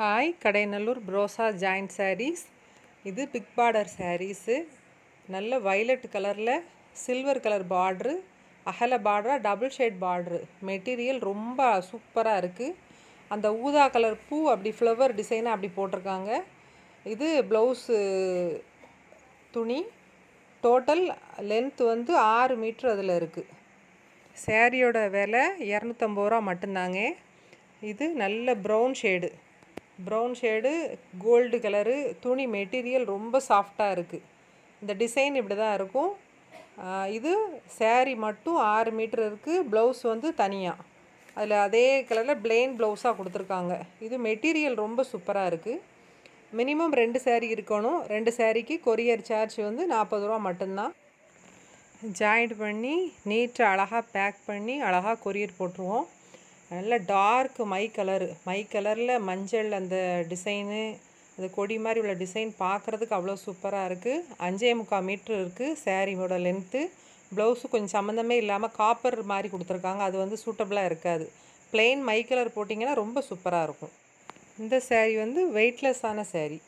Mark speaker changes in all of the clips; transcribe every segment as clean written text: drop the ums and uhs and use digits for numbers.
Speaker 1: Hi Kadayanallur ப்ரோசா joint sarees. இது big border sarees. நல்ல வைலட் கலரில் சில்வர் கலர் பார்ட்ரு, அகல பார்டராக டபுள் ஷேட் பார்ட்ரு. மெட்டீரியல் ரொம்ப சூப்பராக இருக்குது. அந்த ஊதா கலர் பூ அப்படி ஃப்ளவர் டிசைனாக அப்படி போட்டிருக்காங்க. இது ப்ளவுஸு துணி. டோட்டல் லென்த் வந்து 6 மீட்ரு அதில் இருக்குது. சேரீயோட விலை 250 ரூபா மட்டும்தாங்க. இது நல்ல ப்ரௌன் ஷேடு கோல்டு கலரு துணி. மெட்டீரியல் ரொம்ப சாஃப்டாக இருக்குது. இந்த டிசைன் இப்படி தான் இருக்கும். இது சேரீ மட்டும் 6 மீட்ரு இருக்குது. ப்ளவுஸ் வந்து தனியாக அதில் அதே கலரில் பிளெயின் ப்ளவுஸாக கொடுத்துருக்காங்க. இது மெட்டீரியல் ரொம்ப சூப்பராக இருக்குது. மினிமம் 2 சேரீ இருக்கணும். 2 சேரீக்கு கொரியர் சார்ஜ் வந்து 40 ரூபா மட்டும்தான். ஜாயிண்ட் பண்ணி நீட்டாக அழகாக பேக் பண்ணி அழகாக கொரியர் போட்டுருவோம். நல்ல டார்க் மை கலரில் மஞ்சள் அந்த டிசைனு, அந்த கொடி மாதிரி உள்ள டிசைன் பார்க்குறதுக்கு அவ்வளோ சூப்பராக இருக்குது. 5.25 மீட்ரு இருக்குது சேரீயோட லென்த்து. ப்ளவுஸு கொஞ்சம் சம்மந்தமே இல்லாமல் காப்பர் மாதிரி கொடுத்துருக்காங்க. அது வந்து சூட்டபுளாக இருக்காது. பிளெயின் மை கலர் போட்டிங்கன்னா ரொம்ப சூப்பராக இருக்கும். இந்த சேரீ வந்து வெயிட்லெஸ்ஸான சேரீ.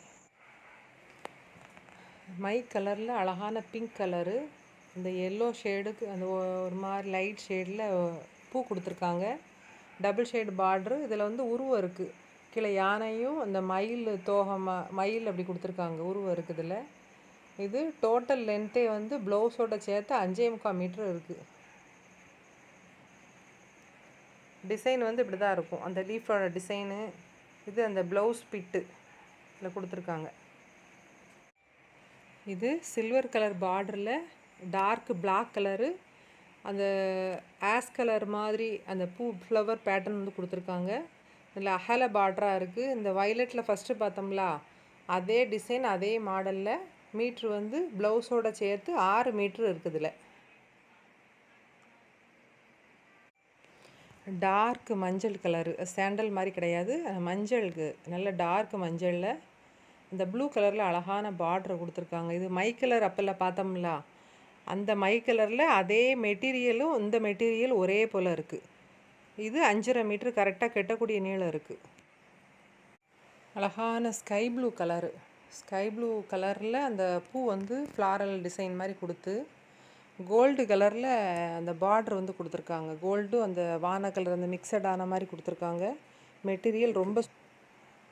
Speaker 1: மை கலரில் அழகான பிங்க் கலரு, அந்த எல்லோ ஷேடுக்கு அந்த ஒரு மாதிரி லைட் ஷேடில் பூ கொடுத்துருக்காங்க. டபுள் ஷேடு பார்ட்ரு. இதில் வந்து உருவம் இருக்குது. கீழே யானையும் அந்த மயில் மயில் அப்படி கொடுத்துருக்காங்க. உருவம் இருக்குது இதில். இது டோட்டல் லென்த்தே வந்து ப்ளவுஸோட சேர்த்து 5.25 மீட்ரு இருக்குது. டிசைன் வந்து இப்படி தான் இருக்கும். அந்த லீஃபோட டிசைனு இது அந்த ப்ளவுஸ் பிட்டு இதில் கொடுத்துருக்காங்க. இது சில்வர் கலர் பார்டரில் டார்க் பிளாக் கலரு, அந்த ஆஸ் கலர் மாதிரி அந்த பூ ஃப்ளவர் பேட்டர்ன் வந்து கொடுத்துருக்காங்க. இதில் அகல பார்டராக இருக்குது. இந்த வயலட்டில் ஃபஸ்ட்டு பார்த்தோம்ல அதே டிசைன் அதே மாடலில் மீட்ரு வந்து ப்ளவுஸோடு சேர்த்து 6 மீட்ரு இருக்குது. இதில் டார்க் மஞ்சள் கலரு, சாண்டல் மாதிரி கிடையாது, மஞ்சளுக்கு நல்ல டார்க் மஞ்சளில் இந்த ப்ளூ கலரில் அழகான பார்டரை கொடுத்துருக்காங்க. இது மை கலர் அப்போல்லாம் பார்த்தோம்ல அந்த மை கலரில் அதே மெட்டீரியலும் இந்த மெட்டீரியல் ஒரே போல் இருக்குது. இது 5.5 மீட்ரு கரெக்டாக கெட்டக்கூடிய நீளம் இருக்குது. அழகான ஸ்கை ப்ளூ கலரில் அந்த பூ வந்து ஃப்ளாரல் டிசைன் மாதிரி கொடுத்து கோல்டு கலரில் அந்த பார்டர் வந்து கொடுத்துருக்காங்க. கோல்டும் அந்த வான கலர் அந்த மிக்சடான மாதிரி கொடுத்துருக்காங்க. மெட்டீரியல் ரொம்ப